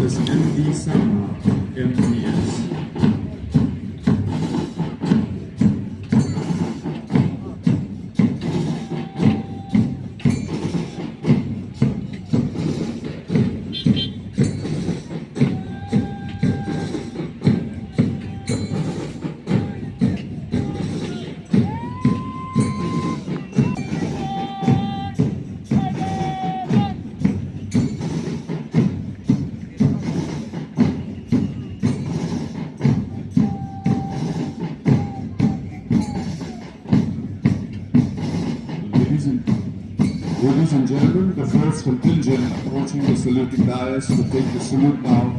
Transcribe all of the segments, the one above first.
is MD Sama, MPS. Ladies and gentlemen, the first contingent approaching the saluting dais to take the salute now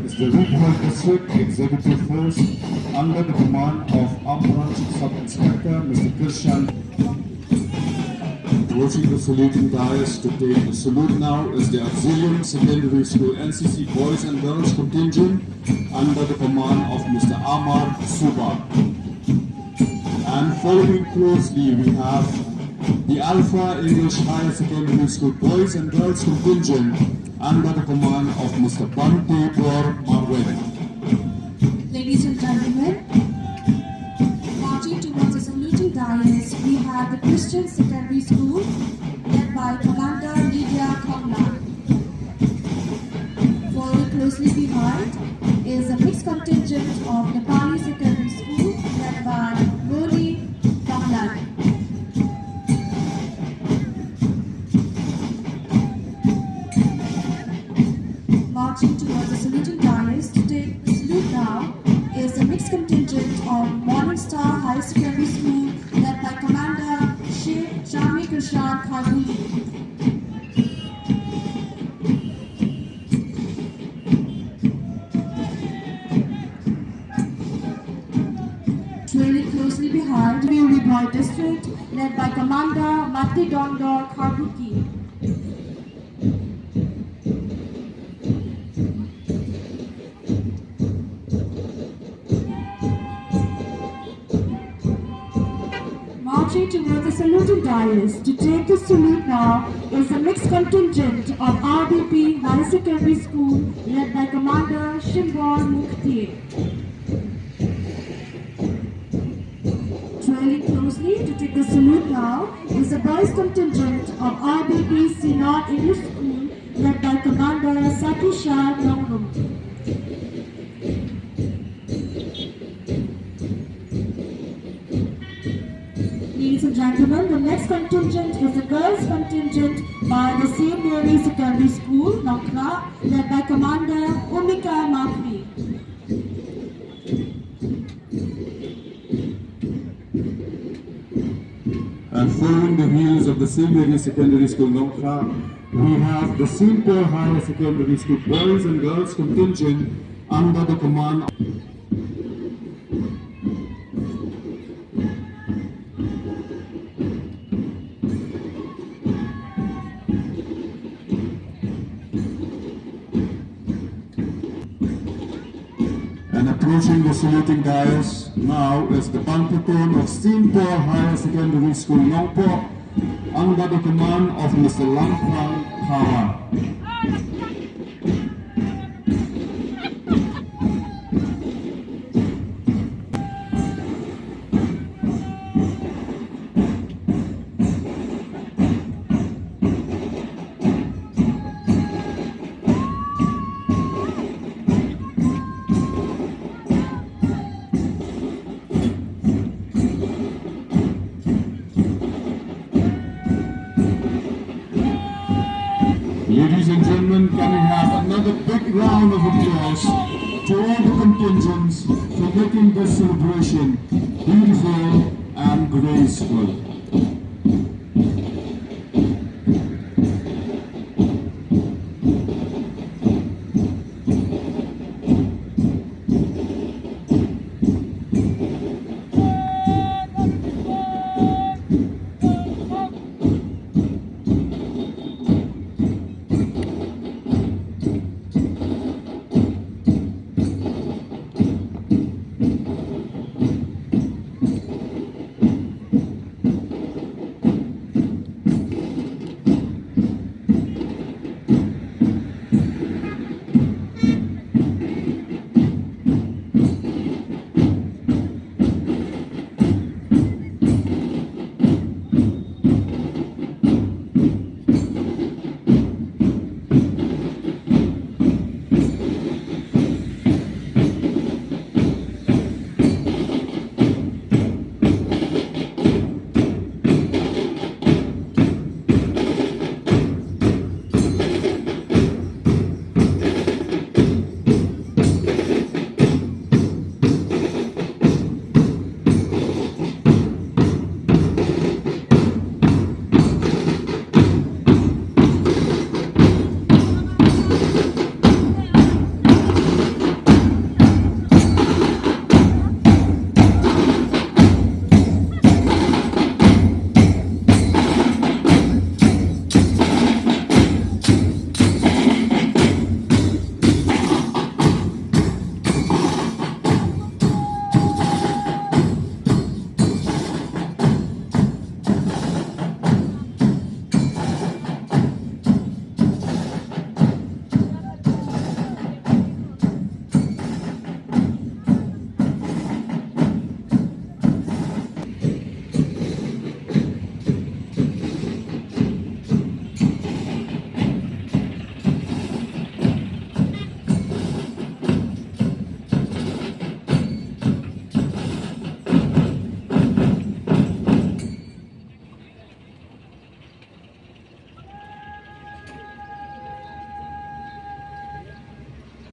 is the Regional District Executive Force under the command of Ambranch Sub-Inspector Mr. Kirshan. Approaching the saluting dais to take the salute now is the Auxiliary Secondary School NCC Boys and Girls contingent under the command of Mr. Amar Suba. And following closely we have the Alpha English Higher Secondary School Boys and Girls contingent under the command of Mr. Bante Bor Marwede. Ladies and gentlemen, marching towards the saluting dais, we have the Christian Secondary School led by Commander Lydia Kongla. Following closely behind is a mixed contingent of Nepali Secondary School led by Roli Konglan. Marching towards the saluting dais to take the salute now is a mixed contingent of Morningstar High Secondary School led by Commander Shami Krishan Kharbuli. Trailing closely behind, Newry Boy District led by Commander Matti Dondor Kharbuki. Marching towards the saluting dais to take the salute now is a mixed contingent of RDP High Secondary School led by Commander Shimbor Mukti. Trailing closely to take the salute now is a boys contingent of RDP Sinod English School led by Commander Satisha Nongrum. Ladies and gentlemen, the next contingent is the girls' contingent by the St. Mary Secondary School, Nankra, led by Commander Umika Makri. And following the heels of the St. Mary Secondary School, Nankra, we have the St. Paul Higher Secondary School Boys and Girls contingent under the command of And approaching the saluting dais now is the Pantaton of St. Paul Higher Secondary School, Nongpo, under the command of Mr. Langprang Hawan. Ladies and gentlemen, can we have another big round of applause to all the contingents for making this celebration beautiful and graceful.